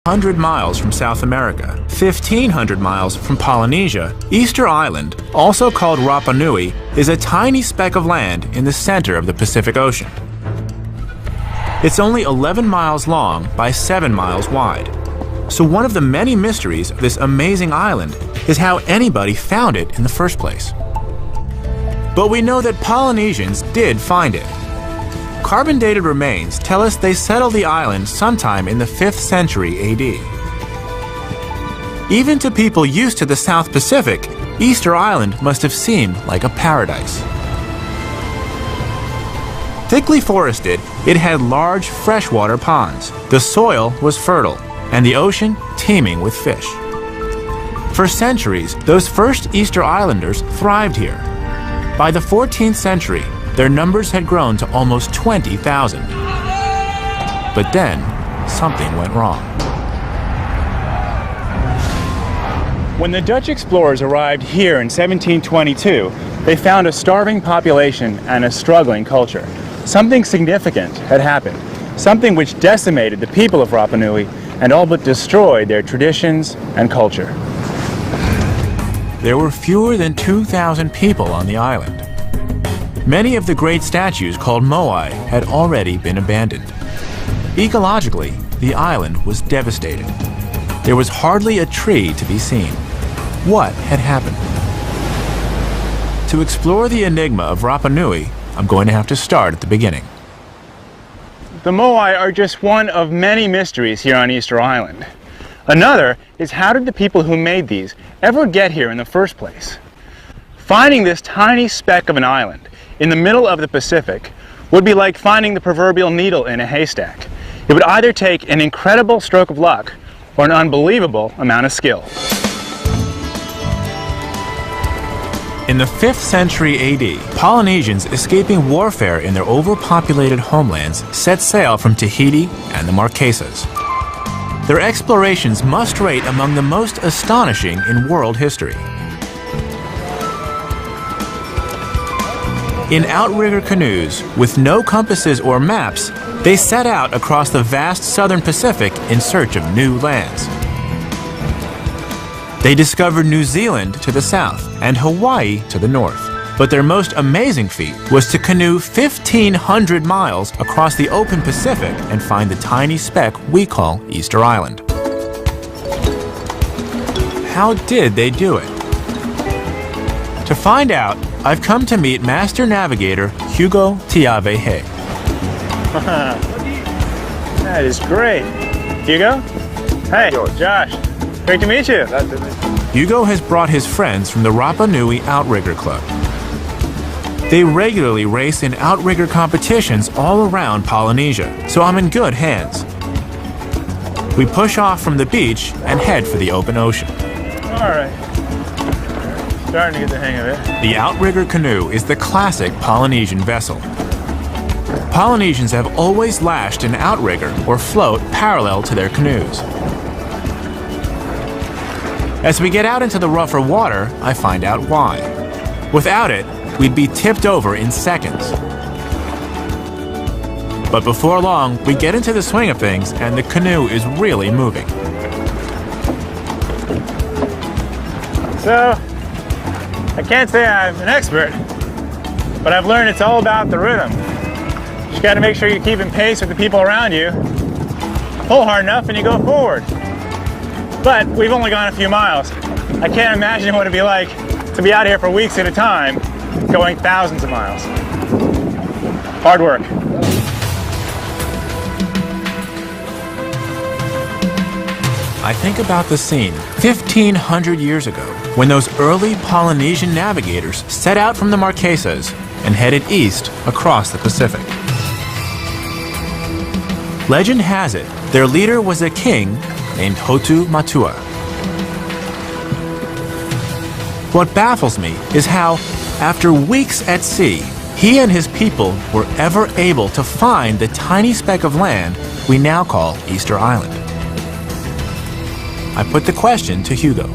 100 miles from South America, 1,500 miles from Polynesia, Easter Island, also called Rapa Nui, is a tiny speck of land in the center of the Pacific Ocean. It's only 11 miles long by 7 miles wide. So one of the many mysteries of this amazing island is how anybody found it in the first place. But we know that Polynesians did find it. Carbon-dated remains tell us they settled the island sometime in the 5th century AD. Even to people used to the South Pacific, Easter Island must have seemed like a paradise. Thickly forested, it had large freshwater ponds. The soil was fertile, and the ocean teeming with fish. For centuries, those first Easter Islanders thrived here. By the 14th century, their numbers had grown to almost 20,000. But then, something went wrong. When the Dutch explorers arrived here in 1722, they found a starving population and a struggling culture. Something significant had happened, something which decimated the people of Rapa Nui and all but destroyed their traditions and culture. There were fewer than 2,000 people on the island. Many of the great statues called moai had already been abandoned. Ecologically, the island was devastated. There was hardly a tree to be seen. What had happened? To explore the enigma of Rapa Nui, I'm going to have to start at the beginning. The moai are just one of many mysteries here on Easter Island. Another is, how did the people who made these ever get here in the first place? Finding this tiny speck of an island in the middle of the Pacific would be like finding the proverbial needle in a haystack. It would either take an incredible stroke of luck or an unbelievable amount of skill. In the 5th century AD, Polynesians escaping warfare in their overpopulated homelands set sail from Tahiti and the Marquesas. Their explorations must rate among the most astonishing in world history. In outrigger canoes, with no compasses or maps, they set out across the vast southern Pacific in search of new lands. They discovered New Zealand to the south and Hawaii to the north. But their most amazing feat was to canoe 1,500 miles across the open Pacific and find the tiny speck we call Easter Island. How did they do it? To find out, I've come to meet Master Navigator Hugo Tiavehe. That is great. Hugo? Hey, Josh. Great to meet you. Hugo has brought his friends from the Rapa Nui Outrigger Club. They regularly race in outrigger competitions all around Polynesia, so I'm in good hands. We push off from the beach and head for the open ocean. All right. Starting to get the hang of it. The outrigger canoe is the classic Polynesian vessel. Polynesians have always lashed an outrigger or float parallel to their canoes. As we get out into the rougher water, I find out why. Without it, we'd be tipped over in seconds. But before long, we get into the swing of things and the canoe is really moving. So, I can't say I'm an expert, but I've learned it's all about the rhythm. You just gotta make sure you're keeping pace with the people around you. Pull hard enough and you go forward. But we've only gone a few miles. I can't imagine what it'd be like to be out here for weeks at a time, going thousands of miles. Hard work. I think about the scene 1,500 years ago when those early Polynesian navigators set out from the Marquesas and headed east across the Pacific. Legend has it, their leader was a king named Hotu Matua. What baffles me is how, after weeks at sea, he and his people were ever able to find the tiny speck of land we now call Easter Island. I put the question to Hugo.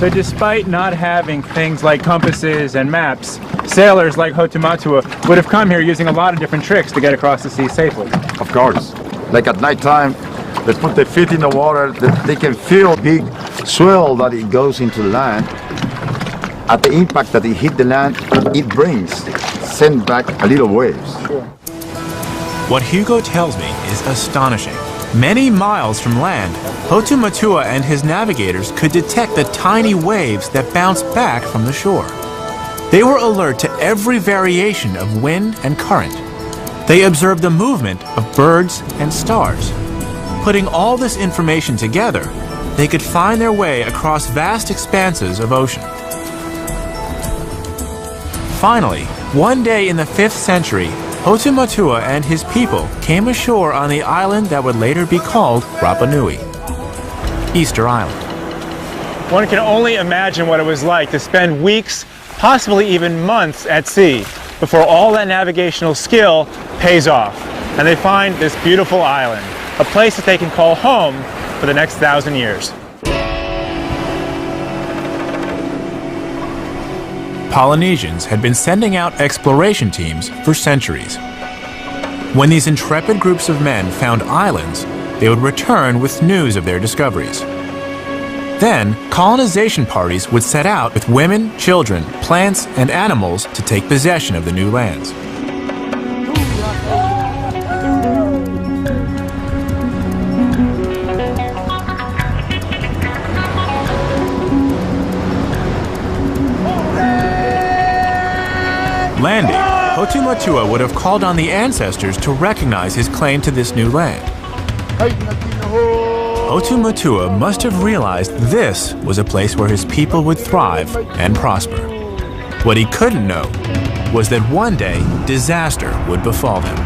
So despite not having things like compasses and maps, sailors like Hotu Matua would have come here using a lot of different tricks to get across the sea safely. Of course. Like at nighttime, They put their feet in the water, they can feel big swell that it goes into the land. At the impact that it hit the land, it send back a little waves. What Hugo tells me is astonishing. Many miles from land, Hotu Matua and his navigators could detect the tiny waves that bounced back from the shore. They were alert to every variation of wind and current. They observed the movement of birds and stars. Putting all this information together, they could find their way across vast expanses of ocean. Finally, one day in the 5th century, Hotu Matua and his people came ashore on the island that would later be called Rapa Nui, Easter Island. One can only imagine what it was like to spend weeks, possibly even months at sea before all that navigational skill pays off and they find this beautiful island, a place that they can call home for the next 1,000 years. Polynesians had been sending out exploration teams for centuries. When these intrepid groups of men found islands, they would return with news of their discoveries. Then, colonization parties would set out with women, children, plants, and animals to take possession of the new lands. Landing, Hotu Matua would have called on the ancestors to recognize his claim to this new land. Hotu Matua must have realized this was a place where his people would thrive and prosper. What he couldn't know was that one day disaster would befall them.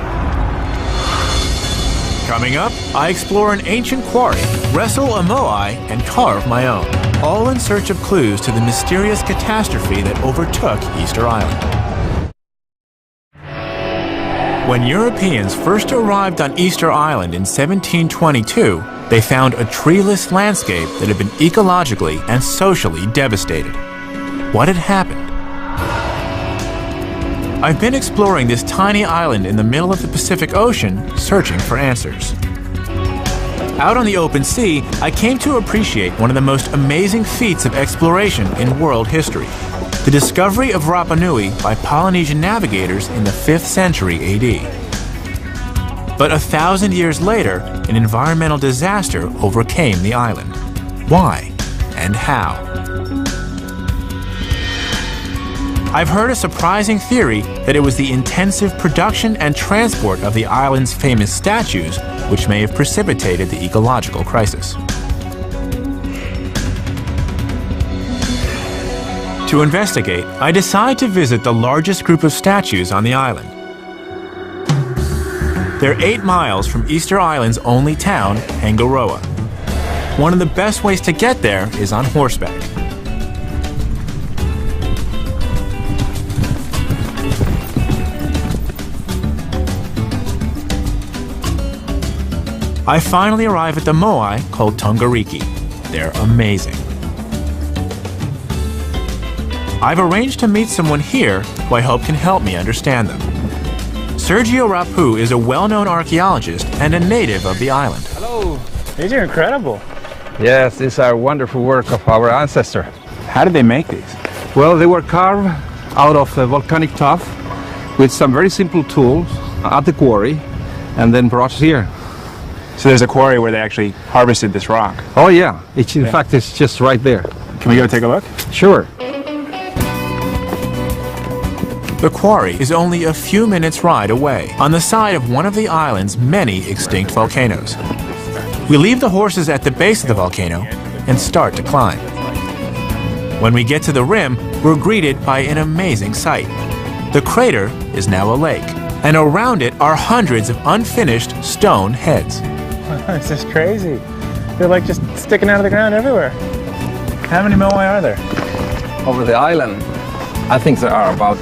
Coming up, I explore an ancient quarry, wrestle a moai, and carve my own, all in search of clues to the mysterious catastrophe that overtook Easter Island. When Europeans first arrived on Easter Island in 1722, they found a treeless landscape that had been ecologically and socially devastated. What had happened? I've been exploring this tiny island in the middle of the Pacific Ocean, searching for answers. Out on the open sea, I came to appreciate one of the most amazing feats of exploration in world history: the discovery of Rapa Nui by Polynesian navigators in the 5th century AD. But 1,000 years later, an environmental disaster overcame the island. Why and how? I've heard a surprising theory that it was the intensive production and transport of the island's famous statues which may have precipitated the ecological crisis. To investigate, I decide to visit the largest group of statues on the island. They're 8 miles from Easter Island's only town, Hangaroa. One of the best ways to get there is on horseback. I finally arrive at the moai called Tongariki. They're amazing. I've arranged to meet someone here who I hope can help me understand them. Sergio Rapu is a well-known archaeologist and a native of the island. Hello. These are incredible. Yes, these are wonderful work of our ancestor. How did they make these? Well, they were carved out of volcanic tuff with some very simple tools at the quarry and then brought here. So there's a quarry where they actually harvested this rock. Oh yeah, in fact it's just right there. Can we go take a look? Sure. The quarry is only a few minutes' ride away, on the side of one of the island's many extinct volcanoes. We leave the horses at the base of the volcano and start to climb. When we get to the rim, we're greeted by an amazing sight. The crater is now a lake, and around it are hundreds of unfinished stone heads. This is crazy. They're like just sticking out of the ground everywhere. How many moai are there? Over the island, I think there are about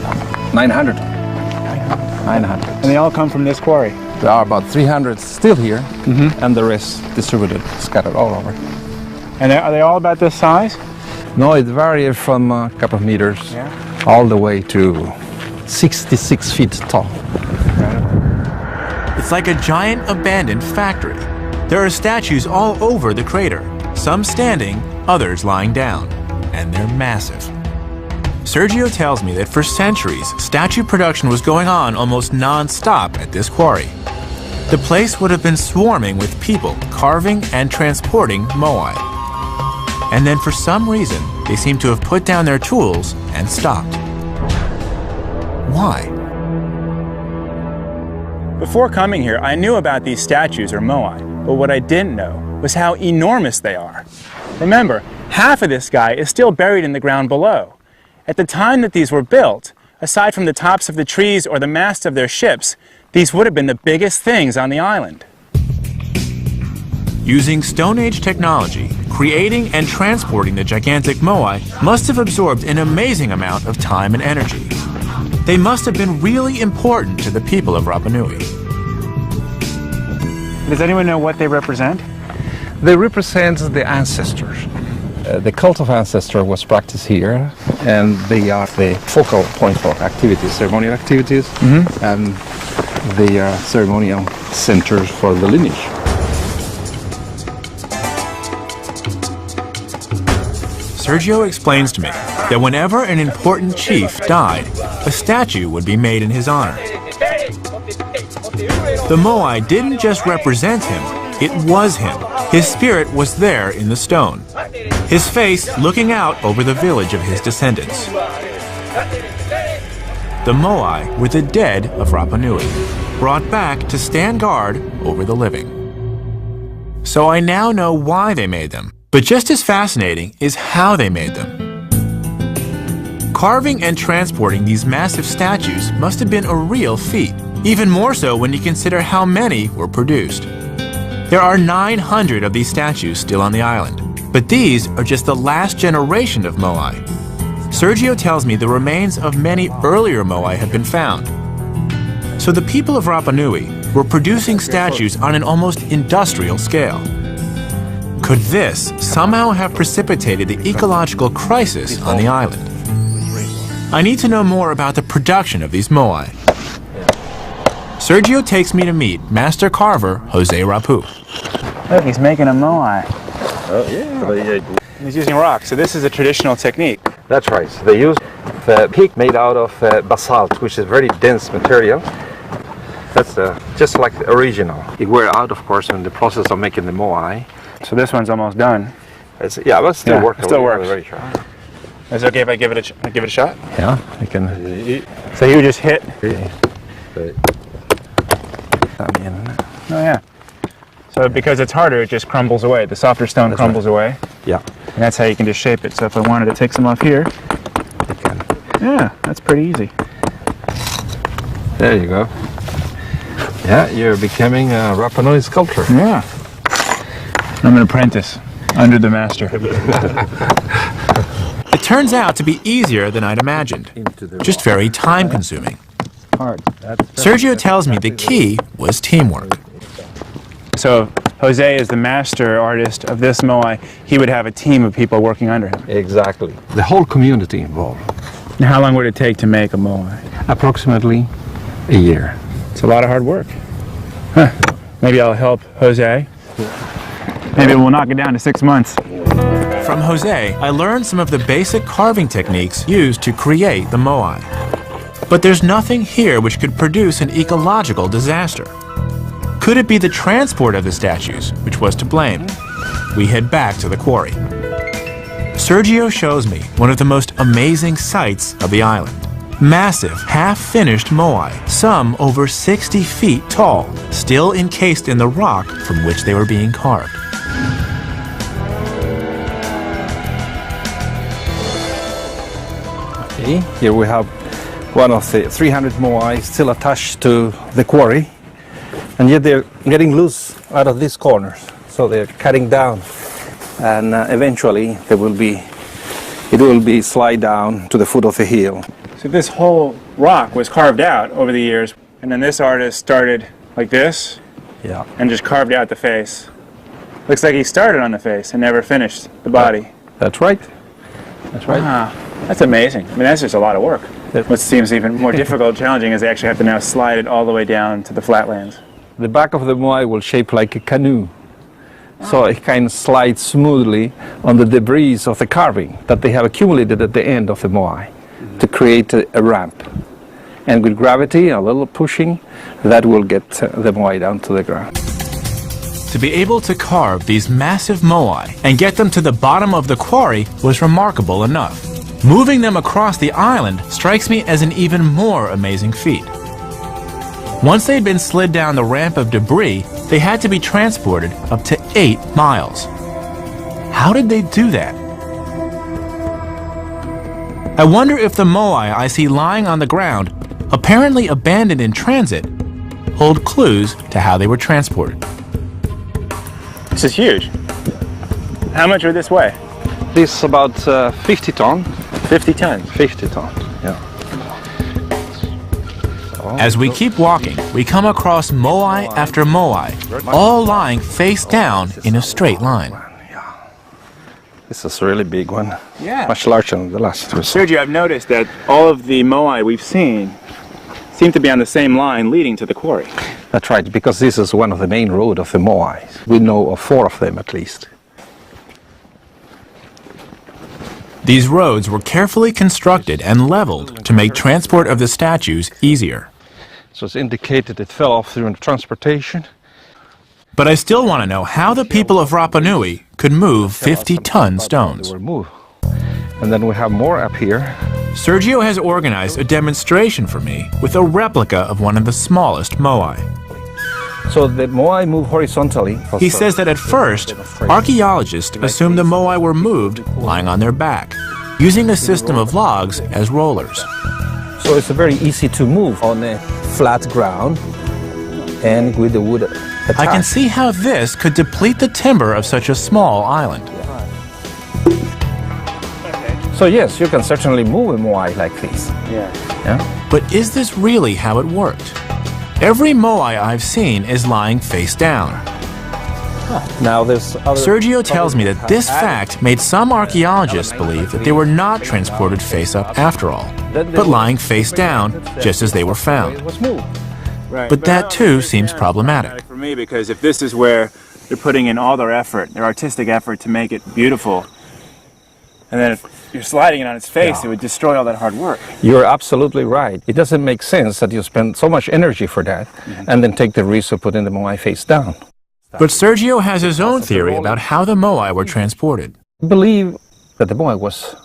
900. 900. And they all come from this quarry? There are about 300 still here, and the rest distributed, scattered all over. And are they all about this size? No, it varies from a couple of meters all the way to 66 feet tall. It's like a giant abandoned factory. There are statues all over the crater, some standing, others lying down, and they're massive. Sergio tells me that for centuries, statue production was going on almost non-stop at this quarry. The place would have been swarming with people carving and transporting moai. And then for some reason, they seem to have put down their tools and stopped. Why? Before coming here, I knew about these statues or moai, but what I didn't know was how enormous they are. Remember, half of this guy is still buried in the ground below. At the time that these were built, aside from the tops of the trees or the masts of their ships, these would have been the biggest things on the island. Using Stone Age technology, creating and transporting the gigantic moai must have absorbed an amazing amount of time and energy. They must have been really important to the people of Rapa Nui. Does anyone know what they represent? They represent the ancestors. The cult of ancestor was practiced here, and they are the focal point for activities, ceremonial activities, and they are ceremonial centers for the lineage. Sergio explains to me that whenever an important chief died, a statue would be made in his honor. The moai didn't just represent him, it was him. His spirit was there in the stone, his face looking out over the village of his descendants. The moai were the dead of Rapa Nui, brought back to stand guard over the living. So I now know why they made them, but just as fascinating is how they made them. Carving and transporting these massive statues must have been a real feat, even more so when you consider how many were produced. There are 900 of these statues still on the island, but these are just the last generation of moai. Sergio tells me the remains of many earlier moai have been found. So the people of Rapa Nui were producing statues on an almost industrial scale. Could this somehow have precipitated the ecological crisis on the island? I need to know more about the production of these moai. Sergio takes me to meet master carver Jose Rapu. Look, he's making a moai. Oh, yeah. He's using rocks, so this is a traditional technique. That's right. So they use the peak made out of basalt, which is very dense material. That's just like the original. It wear out, of course, in the process of making the moai. So this one's almost done. Yeah, but still works. It still works. Very sharp. Is it okay if I give it a shot? Yeah, you can. So you just hit. Oh yeah. So because it's harder, it just crumbles away. The softer stone crumbles away. Yeah. And that's how you can just shape it. So if I wanted to take some off here, You can. yeah, that's pretty easy. There you go. Yeah, you're becoming a Rapa Nui sculptor. Yeah. I'm an apprentice under the master. It turns out to be easier than I'd imagined, just very time-consuming. Hard. Sergio tells me the key was teamwork. So Jose is the master artist of this moai. He would have a team of people working under him. Exactly. The whole community involved. And how long would it take to make a moai? Approximately a year. It's a lot of hard work. Huh. Maybe I'll help Jose. Maybe we'll knock it down to 6 months. From Jose, I learned some of the basic carving techniques used to create the moai. But there's nothing here which could produce an ecological disaster. Could it be the transport of the statues which was to blame? We head back to the quarry. Sergio shows me one of the most amazing sights of the island. Massive, half-finished moai, some over 60 feet tall, still encased in the rock from which they were being carved. Okay, here we have one of the 300 moai still attached to the quarry, and yet they're getting loose out of these corners. So they're cutting down, and eventually it will be slide down to the foot of the hill. So this whole rock was carved out over the years, and then this artist started like this Yeah, and just carved out the face. Looks like he started on the face and never finished the body. that's right. That's right. Wow, that's amazing. I mean, that's just a lot of work. What seems even more difficult and challenging is they actually have to now slide it all the way down to the flatlands. The back of the moai will shape like a canoe. So it can slide smoothly on the debris of the carving that they have accumulated at the end of the moai to create a ramp. And with gravity, a little pushing, that will get the moai down to the ground. To be able to carve these massive moai and get them to the bottom of the quarry was remarkable enough. Moving them across the island strikes me as an even more amazing feat. Once they'd been slid down the ramp of debris, they had to be transported up to 8 miles. How did they do that? I wonder if the moai I see lying on the ground, apparently abandoned in transit, hold clues to how they were transported. This is huge. How much would this weigh? This is about 50 ton. 50 tons. 50 ton, yeah. As we keep walking, we come across moai after moai, all lying face down in a straight line. This is a really big one. Yeah. Much larger than the last two. Sergio, I've noticed that all of the moai we've seen seem to be on the same line leading to the quarry. That's right, because this is one of the main roads of the moai. We know of 4 of them at least. These roads were carefully constructed and leveled to make transport of the statues easier. So it's indicated it fell off during transportation. But I still want to know how the people of Rapa Nui could move 50-ton stones. They were moved. And then we have more up here. Sergio has organized a demonstration for me with a replica of one of the smallest moai. So the moai move horizontally. He says that at first, archaeologists assumed the moai were moved lying on their back, using a system of logs as rollers. So it's very easy to move on a flat ground and with the wood attached. I can see how this could deplete the timber of such a small island. So yes, you can certainly move a moai like this. Yeah. But is this really how it worked? Every moai I've seen is lying face down. Now there's other Sergio tells me that this fact made some archaeologists believe that they were not transported face up after all, but lying face down just as they were found. It was moved. Right. But that too seems problematic. For me, because if this is where they're putting in all their effort, their artistic effort to make it beautiful, and then if you're sliding it on its face, it would destroy all that hard work. You're absolutely right. It doesn't make sense that you spend so much energy for that and then take the risk of putting the moai face down. But Sergio has his own theory about how the moai were transported. I believe that the moai was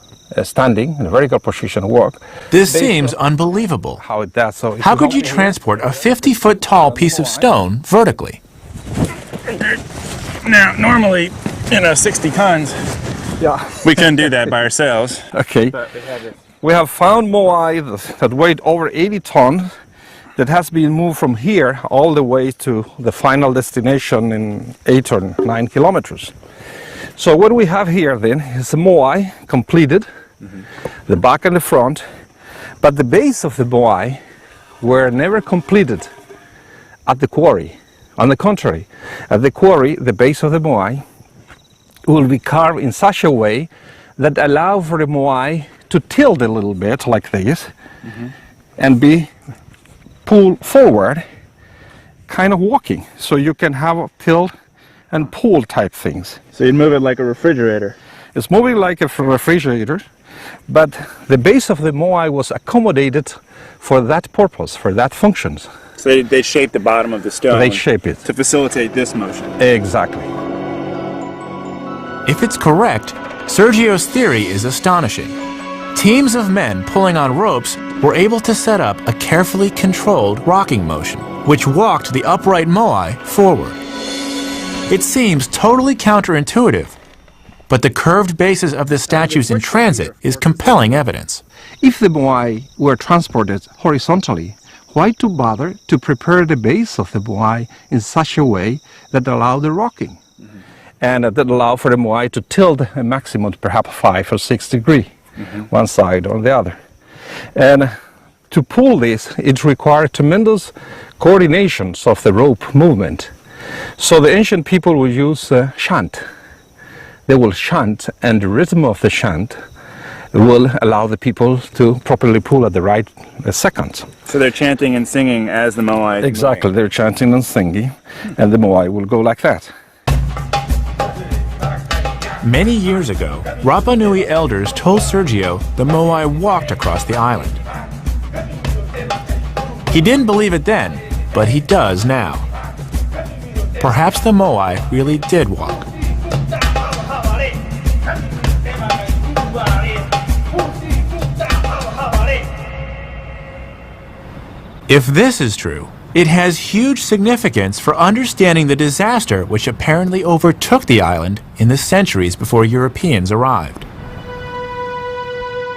standing in a very good position to work. This seems unbelievable. How it does so. How could you transport a 50-foot tall piece of stone vertically? Now, normally, 60 tons, we couldn't do that by ourselves. Okay. We have found moai that weighed over 80 tons that has been moved from here all the way to the final destination in 8 or 9 kilometers. So what we have here then is a moai completed, the back and the front, but the base of the moai were never completed at the quarry. On the contrary, at the quarry, the base of the moai will be carved in such a way that allow for the moai to tilt a little bit like this and be pulled forward, kind of walking. So you can have a tilt and pull type things. So you'd move it like a refrigerator. It's moving like a refrigerator, but the base of the moai was accommodated for that purpose, for that function. So they shape the bottom of the stone. They shape it. To facilitate this motion. Exactly. If it's correct, Sergio's theory is astonishing. Teams of men pulling on ropes were able to set up a carefully controlled rocking motion, which walked the upright moai forward. It seems totally counterintuitive, but the curved bases of the statues in transit is compelling evidence. If the moai were transported horizontally, why to bother to prepare the base of the moai in such a way that allow the rocking? And that allow for the moai to tilt a maximum perhaps 5 or 6 degrees, one side or the other. And to pull this, it required tremendous coordinations of the rope movement. So the ancient people will use chant. They will chant, and the rhythm of the chant will allow the people to properly pull at the right seconds. So they're chanting and singing as the moai is Exactly, moving. they're chanting and singing, and the moai will go like that. Many years ago, Rapa Nui elders told Sergio the Moai walked across the island. He didn't believe it then, but he does now. Perhaps the Moai really did walk. If this is true, it has huge significance for understanding the disaster which apparently overtook the island in the centuries before Europeans arrived.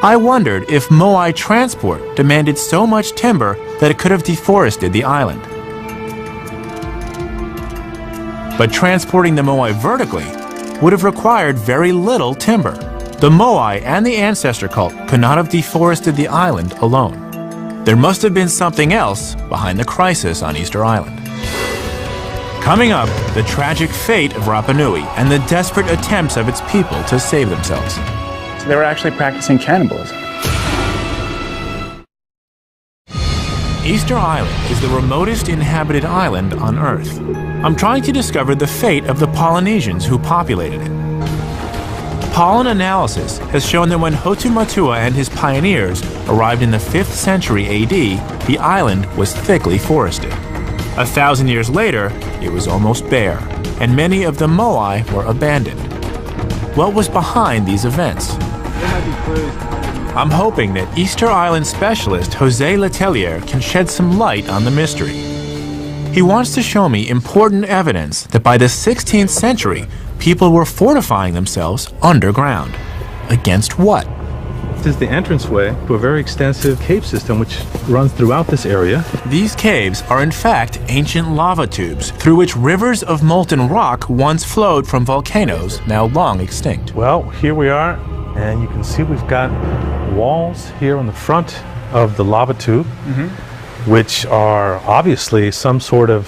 I wondered if Moai transport demanded so much timber that it could have deforested the island. But transporting the Moai vertically would have required very little timber. The Moai and the ancestor cult could not have deforested the island alone. There must have been something else behind the crisis on Easter Island. Coming up, the tragic fate of Rapa Nui and the desperate attempts of its people to save themselves. So they were actually practicing cannibalism. Easter Island is the remotest inhabited island on Earth. I'm trying to discover the fate of the Polynesians who populated it. Pollen analysis has shown that when Hotumatua and his pioneers arrived in the 5th century AD, the island was thickly forested. 1,000 years later, it was almost bare, and many of the Moai were abandoned. What was behind these events? I'm hoping that Easter Island specialist José Letelier can shed some light on the mystery. He wants to show me important evidence that by the 16th century, people were fortifying themselves underground. Against what? This is the entranceway to a very extensive cave system which runs throughout this area. These caves are in fact ancient lava tubes through which rivers of molten rock once flowed from volcanoes now long extinct. Well, here we are, and you can see we've got walls here on the front of the lava tube, which are obviously some sort of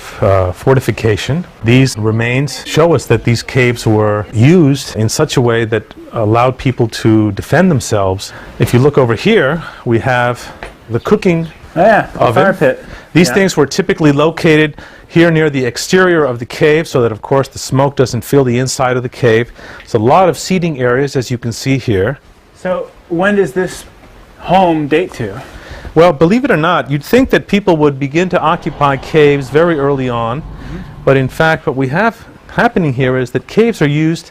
fortification. These remains show us that these caves were used in such a way that allowed people to defend themselves. If you look over here, we have the cooking oven. Fire pit. These things were typically located here near the exterior of the cave so that, of course, the smoke doesn't fill the inside of the cave. So a lot of seating areas, as you can see here. So when does this home date to? Well, believe it or not, you'd think that people would begin to occupy caves very early on, but in fact what we have happening here is that caves are used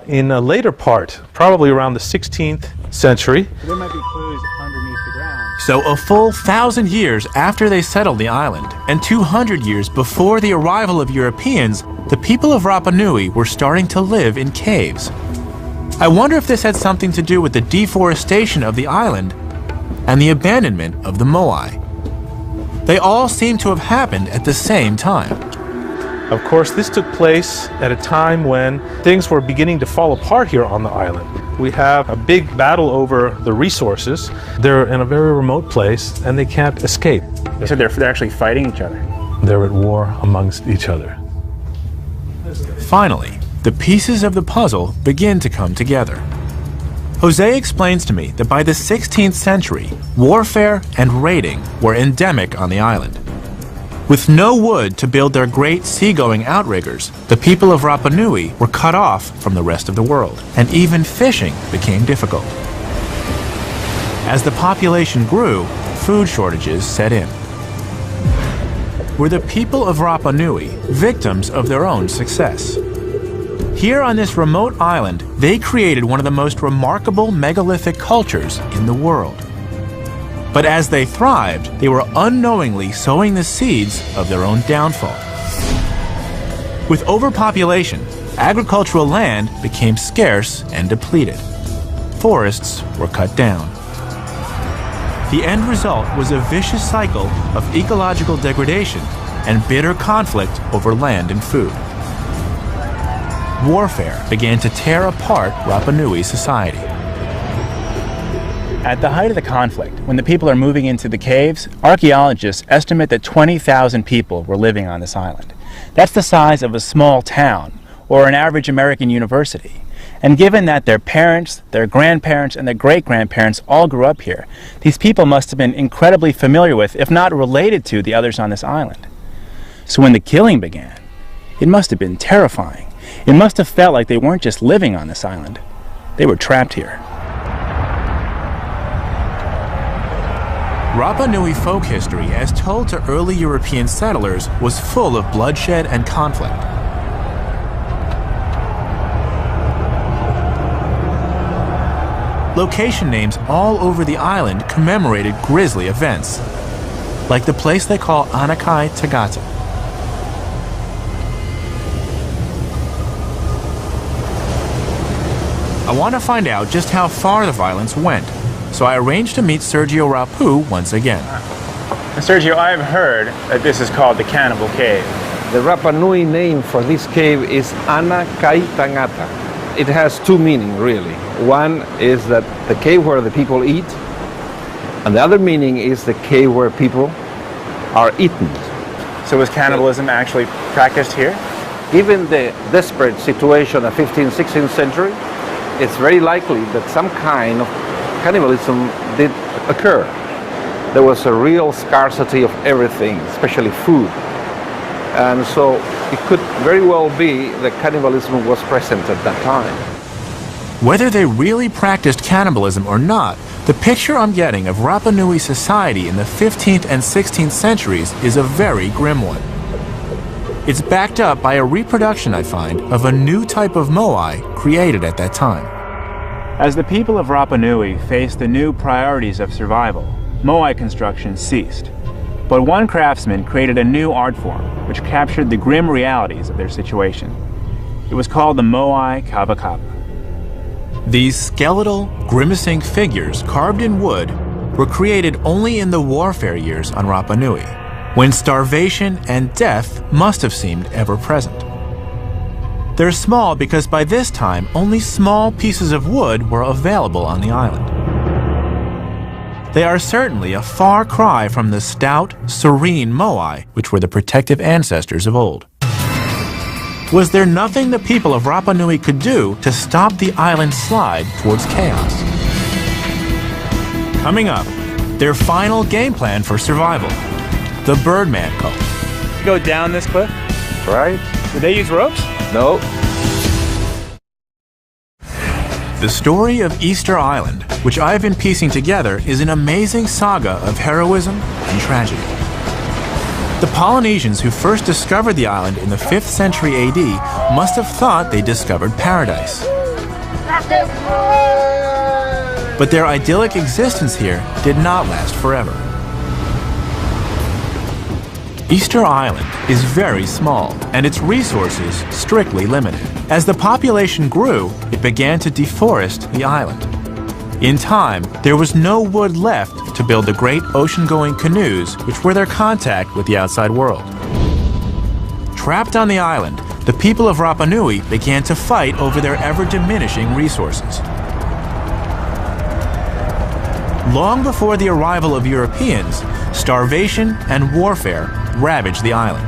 in a later part, probably around the 16th century. There might be clues underneath the ground. So a full 1,000 years after they settled the island, and 200 years before the arrival of Europeans, the people of Rapa Nui were starting to live in caves. I wonder if this had something to do with the deforestation of the island and the abandonment of the Moai. They all seem to have happened at the same time. Of course, this took place at a time when things were beginning to fall apart here on the island. We have a big battle over the resources. They're in a very remote place and they can't escape. So they're actually fighting each other. They're at war amongst each other. Finally, the pieces of the puzzle begin to come together. Jose explains to me that by the 16th century, warfare and raiding were endemic on the island. With no wood to build their great seagoing outriggers, the people of Rapa Nui were cut off from the rest of the world, and even fishing became difficult. As the population grew, food shortages set in. Were the people of Rapa Nui victims of their own success? Here on this remote island, they created one of the most remarkable megalithic cultures in the world. But as they thrived, they were unknowingly sowing the seeds of their own downfall. With overpopulation, agricultural land became scarce and depleted. Forests were cut down. The end result was a vicious cycle of ecological degradation and bitter conflict over land and food. Warfare began to tear apart Rapa Nui society. At the height of the conflict, when the people are moving into the caves, archaeologists estimate that 20,000 people were living on this island. That's the size of a small town, or an average American university. And given that their parents, their grandparents, and their great-grandparents all grew up here, these people must have been incredibly familiar with, if not related to, the others on this island. So when the killing began, it must have been terrifying. It must have felt like they weren't just living on this island. They were trapped here. Rapa Nui folk history, as told to early European settlers, was full of bloodshed and conflict. Location names all over the island commemorated grisly events, like the place they call Anakai Tagata. I want to find out just how far the violence went, so I arranged to meet Sergio Rapu once again. Sergio, I've heard that this is called the Cannibal Cave. The Rapa Nui name for this cave is Anakai Tagata. It has two meanings, really. One is that the cave where the people eat, and the other meaning is the cave where people are eaten. So was cannibalism actually practiced here? Given the desperate situation of 15th, 16th century, it's very likely that some kind of cannibalism did occur. There was a real scarcity of everything, especially food. And so it could very well be that cannibalism was present at that time. Whether they really practiced cannibalism or not, the picture I'm getting of Rapa Nui society in the 15th and 16th centuries is a very grim one. It's backed up by a reproduction, I find, of a new type of moai created at that time. As the people of Rapa Nui faced the new priorities of survival, moai construction ceased. But one craftsman created a new art form which captured the grim realities of their situation. It was called the moai kava. These skeletal, grimacing figures carved in wood were created only in the warfare years on Rapa Nui, when starvation and death must have seemed ever present. They're small because by this time only small pieces of wood were available on the island. They are certainly a far cry from the stout, serene moai, which were the protective ancestors of old. Was there nothing the people of Rapa Nui could do to stop the island's slide towards chaos? Coming up, their final game plan for survival, the Birdman cult. Go down this cliff? Right? Did they use ropes? No. The story of Easter Island, which I've been piecing together, is an amazing saga of heroism and tragedy. The Polynesians who first discovered the island in the 5th century AD must have thought they discovered paradise. But their idyllic existence here did not last forever. Easter Island is very small, and its resources strictly limited. As the population grew, it began to deforest the island. In time, there was no wood left to build the great ocean-going canoes which were their contact with the outside world. Trapped on the island, the people of Rapa Nui began to fight over their ever-diminishing resources. Long before the arrival of Europeans, starvation and warfare ravaged the island.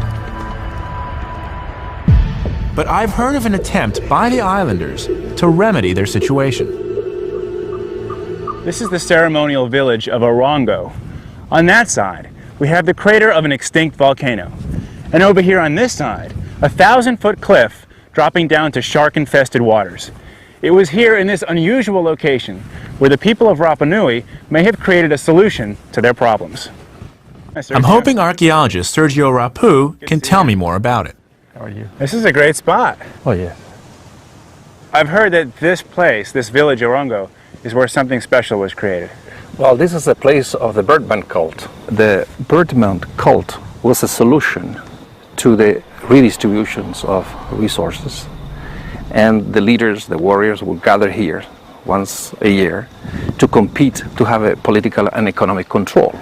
But I've heard of an attempt by the islanders to remedy their situation. This is the ceremonial village of Orongo. On that side, we have the crater of an extinct volcano. And over here on this side, a 1,000-foot cliff dropping down to shark-infested waters. It was here in this unusual location where the people of Rapa Nui may have created a solution to their problems. I'm hoping archaeologist Sergio Rapu can tell me more about it. How are you? This is a great spot. Oh, yeah. I've heard that this place, this village Orongo, is where something special was created. Well, this is a place of the Birdman cult. The Birdman cult was a solution to the redistributions of resources. And the leaders, the warriors, would gather here once a year to compete to have a political and economic control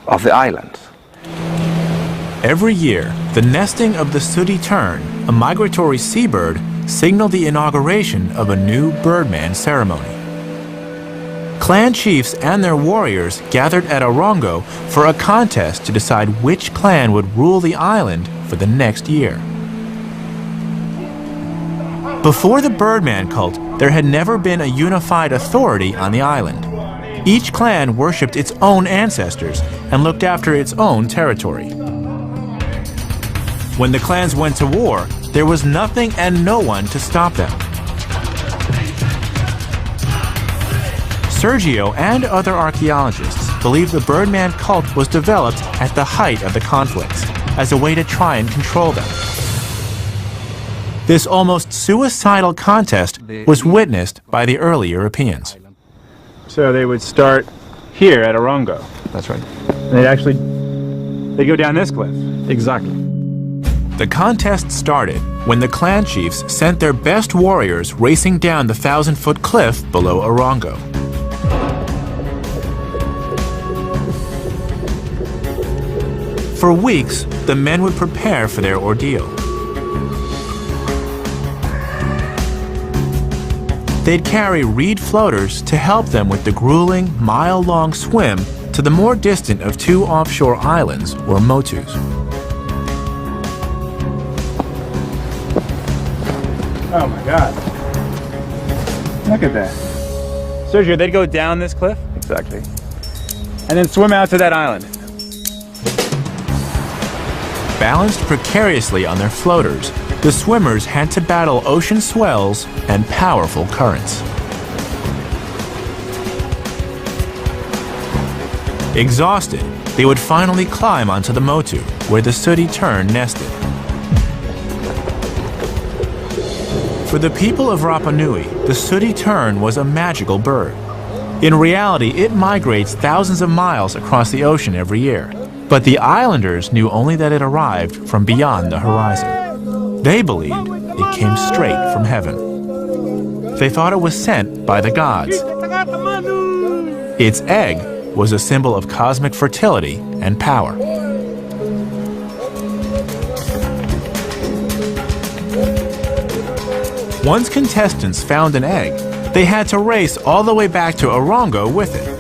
of the island. Every year, the nesting of the sooty tern, a migratory seabird, signaled the inauguration of a new Birdman ceremony. Clan chiefs and their warriors gathered at Orongo for a contest to decide which clan would rule the island for the next year. Before the Birdman cult, there had never been a unified authority on the island. Each clan worshipped its own ancestors and looked after its own territory. When the clans went to war, there was nothing and no one to stop them. Sergio and other archaeologists believe the Birdman cult was developed at the height of the conflicts as a way to try and control them. This almost suicidal contest was witnessed by the early Europeans. So they would start here at Orongo. That's right. And they'd go down this cliff. Exactly. The contest started when the clan chiefs sent their best warriors racing down the 1,000-foot cliff below Orongo. For weeks, the men would prepare for their ordeal. They'd carry reed floaters to help them with the grueling, mile-long swim to the more distant of two offshore islands, or motus. Oh my God. Look at that. Sergio, they'd go down this cliff Exactly. and then swim out to that island. Balanced precariously on their floaters, the swimmers had to battle ocean swells and powerful currents. Exhausted, they would finally climb onto the motu, where the sooty tern nested. For the people of Rapa Nui, the sooty tern was a magical bird. In reality, it migrates thousands of miles across the ocean every year. But the islanders knew only that it arrived from beyond the horizon. They believed it came straight from heaven. They thought it was sent by the gods. Its egg was a symbol of cosmic fertility and power. Once contestants found an egg, they had to race all the way back to Orongo with it.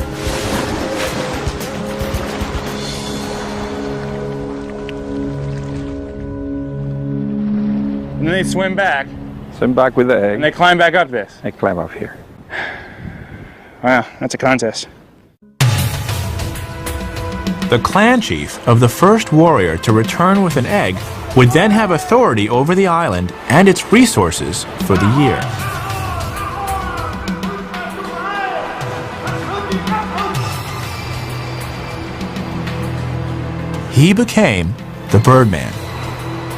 And then they swim back Swim back with the egg. and they climb back up this. I climb up here. Wow, that's a contest. The clan chief of the first warrior to return with an egg would then have authority over the island and its resources for the year. He became the Birdman,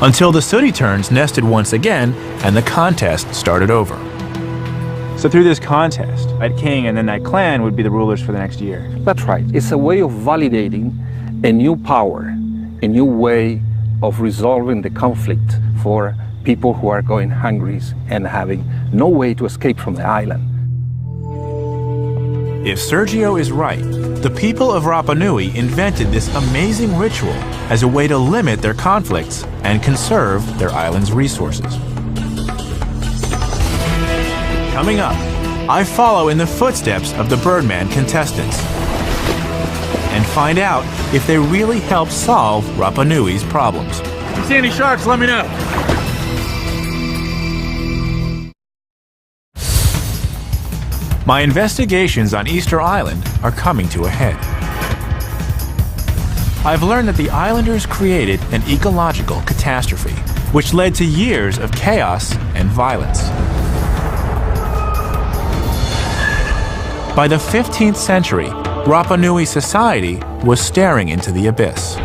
until the sooty terns nested once again and the contest started over. So through this contest, that king and then that clan would be the rulers for the next year. That's right. It's a way of validating a new power, a new way of resolving the conflict for people who are going hungry and having no way to escape from the island. If Sergio is right, the people of Rapa Nui invented this amazing ritual as a way to limit their conflicts and conserve their island's resources. Coming up, I follow in the footsteps of the Birdman contestants and find out if they really helped solve Rapa Nui's problems. If you see any sharks, let me know. My investigations on Easter Island are coming to a head. I've learned that the islanders created an ecological catastrophe, which led to years of chaos and violence. By the 15th century, Rapa Nui society was staring into the abyss.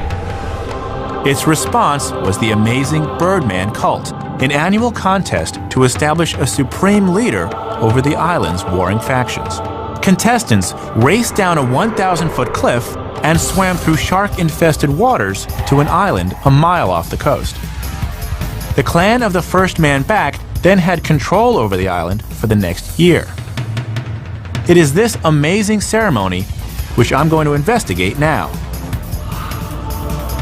Its response was the amazing Birdman cult, an annual contest to establish a supreme leader over the island's warring factions. Contestants raced down a 1,000-foot cliff and swam through shark-infested waters to an island a mile off the coast. The clan of the first man back then had control over the island for the next year. It is this amazing ceremony which I'm going to investigate now.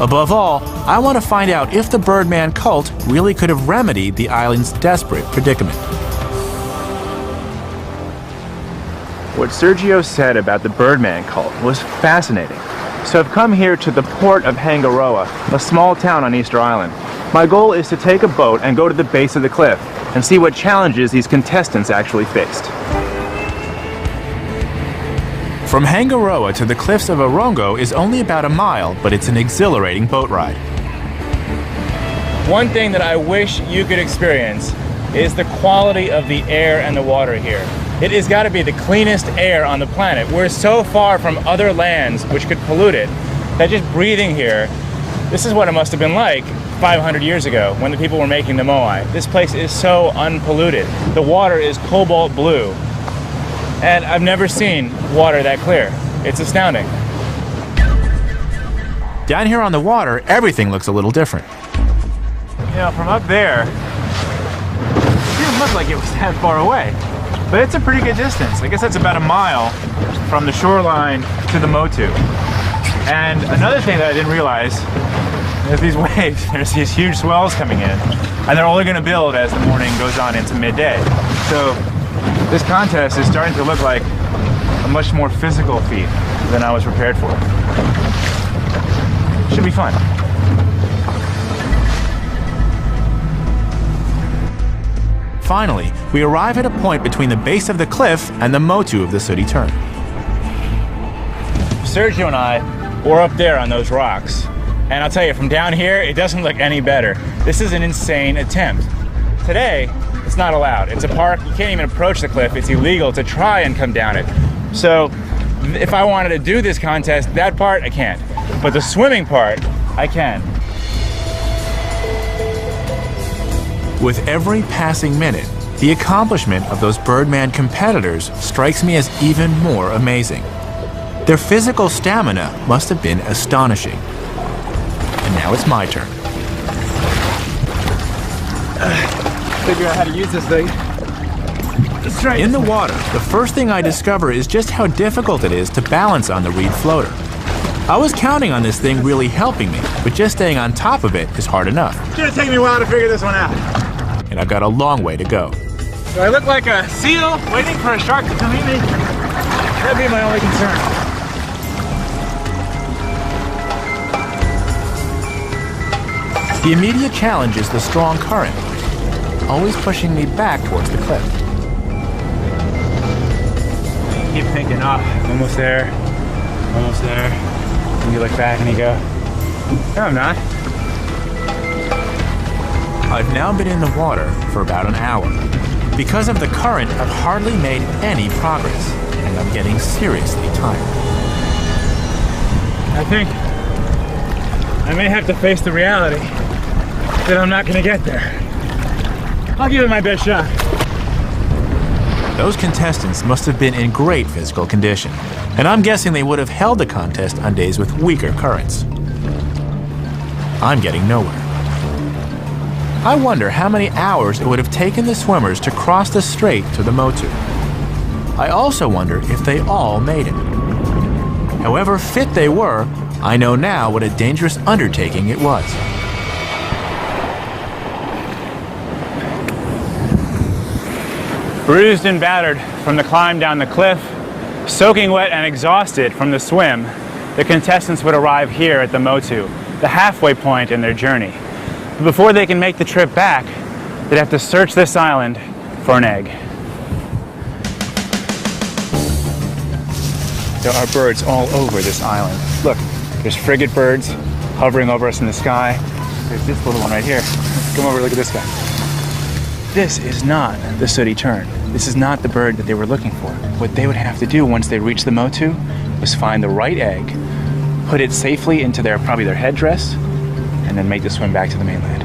Above all, I want to find out if the Birdman cult really could have remedied the island's desperate predicament. What Sergio said about the Birdman cult was fascinating. So I've come here to the port of Hangaroa, a small town on Easter Island. My goal is to take a boat and go to the base of the cliff and see what challenges these contestants actually faced. From Hangaroa to the cliffs of Orongo is only about a mile, but it's an exhilarating boat ride. one thing that I wish you could experience is the quality of the air and the water here. It has got to be the cleanest air on the planet. We're so far from other lands which could pollute it that just breathing here, this is what it must have been like 500 years ago when the people were making the moai. This place is so unpolluted. The water is cobalt blue. And I've never seen water that clear. It's astounding. Down here on the water, everything looks a little different. You know, from up there, it didn't look like it was that far away. But it's a pretty good distance. I guess that's about a mile from the shoreline to the Motu. And another thing that I didn't realize is these waves, there's these huge swells coming in, and they're only gonna build as the morning goes on into midday. So this contest is starting to look like a much more physical feat than I was prepared for. Should be fun. Finally, we arrive at a point between the base of the cliff and the Motu of the sooty tern. Sergio and I were up there on those rocks. And I'll tell you, from down here, it doesn't look any better. This is an insane attempt. Today, it's not allowed. It's a park, you can't even approach the cliff. It's illegal to try and come down it. So if I wanted to do this contest, that part, I can't. But the swimming part, I can. With every passing minute, the accomplishment of those Birdman competitors strikes me as even more amazing. Their physical stamina must have been astonishing. And now it's my turn. Figure out how to use this thing. Let's try. In the water, the first thing I discover is just how difficult it is to balance on the reed floater. I was counting on this thing really helping me, but just staying on top of it is hard enough. It's gonna take me a while to figure this one out. And I've got a long way to go. Do I look like a seal waiting for a shark to come eat me? That'd be my only concern. The immediate challenge is the strong current, always pushing me back towards the cliff. Keep thinking, oh, almost there, almost there. And you look back and you go, no, I'm not. I've now been in the water for about an hour. Because of the current, I've hardly made any progress, and I'm getting seriously tired. I think I may have to face the reality that I'm not gonna get there. I'll give it my best shot. Those contestants must have been in great physical condition, and I'm guessing they would have held the contest on days with weaker currents. I'm getting nowhere. I wonder how many hours it would have taken the swimmers to cross the strait to the Motu. I also wonder if they all made it. However fit they were, I know now what a dangerous undertaking it was. Bruised and battered from the climb down the cliff, soaking wet and exhausted from the swim, the contestants would arrive here at the Motu, the halfway point in their journey. But before they can make the trip back, they'd have to search this island for an egg. There are birds all over this island. Look, there's frigate birds hovering over us in the sky. There's this little one right here. Come over, look at this guy. This is not the sooty tern. This is not the bird that they were looking for. What they would have to do once they reached the Motu was find the right egg, put it safely into probably their headdress, and then make the swim back to the mainland.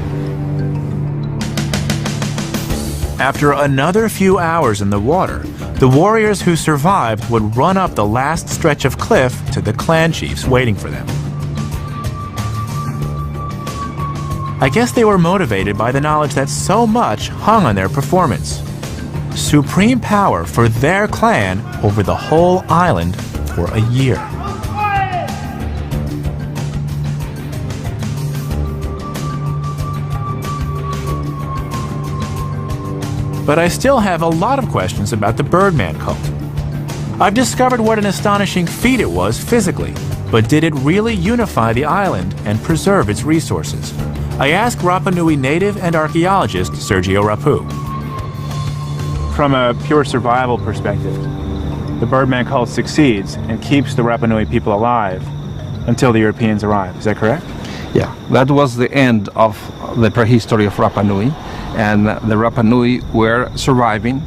After another few hours in the water, the warriors who survived would run up the last stretch of cliff to the clan chiefs waiting for them. I guess they were motivated by the knowledge that so much hung on their performance. Supreme power for their clan over the whole island for a year. But I still have a lot of questions about the Birdman cult. I've discovered what an astonishing feat it was physically, but did it really unify the island and preserve its resources? I asked Rapa Nui native and archaeologist Sergio Rapu. From a pure survival perspective, the Birdman cult succeeds and keeps the Rapa Nui people alive until the Europeans arrive. Is that correct? Yeah, that was the end of the prehistory of Rapa Nui, and the Rapa Nui were surviving,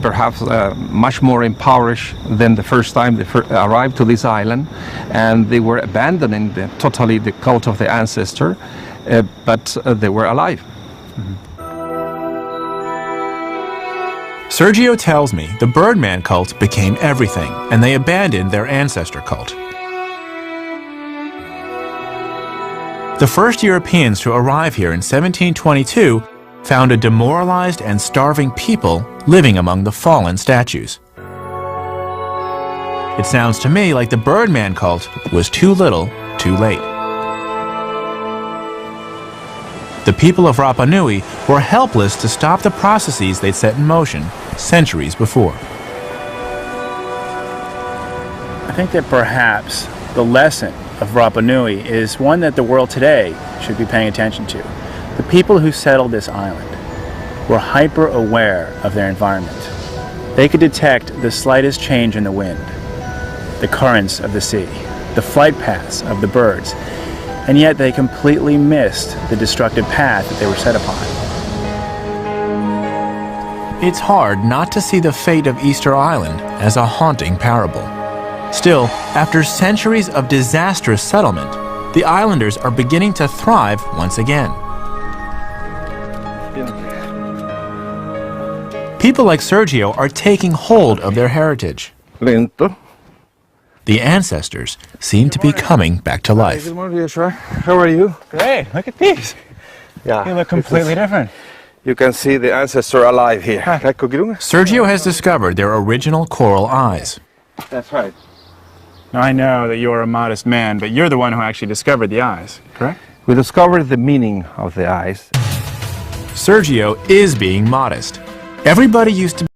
perhaps much more impoverished than the first time they arrived to this island, and they were abandoning totally the cult of the ancestor, but they were alive. Sergio tells me the Birdman cult became everything, and they abandoned their ancestor cult. The first Europeans to arrive here in 1722 found a demoralized and starving people living among the fallen statues. It sounds to me like the Birdman cult was too little, too late. The people of Rapa Nui were helpless to stop the processes they'd set in motion centuries before. I think that perhaps the lesson of Rapa Nui is one that the world today should be paying attention to. The people who settled this island were hyper aware of their environment. They could detect the slightest change in the wind, the currents of the sea, the flight paths of the birds, and yet they completely missed the destructive path that they were set upon. It's hard not to see the fate of Easter Island as a haunting parable. Still, after centuries of disastrous settlement, the islanders are beginning to thrive once again. People like Sergio are taking hold of their heritage. Lento. The ancestors seem to be coming back to life. Good morning, Joshua. How are you? Great, look at these. Yeah. They look completely different. You can see the ancestor alive here. Sergio has discovered their original coral eyes. That's right. Now, I know that you're a modest man, but you're the one who actually discovered the eyes, correct? We discovered the meaning of the eyes. Sergio is being modest. Everybody used to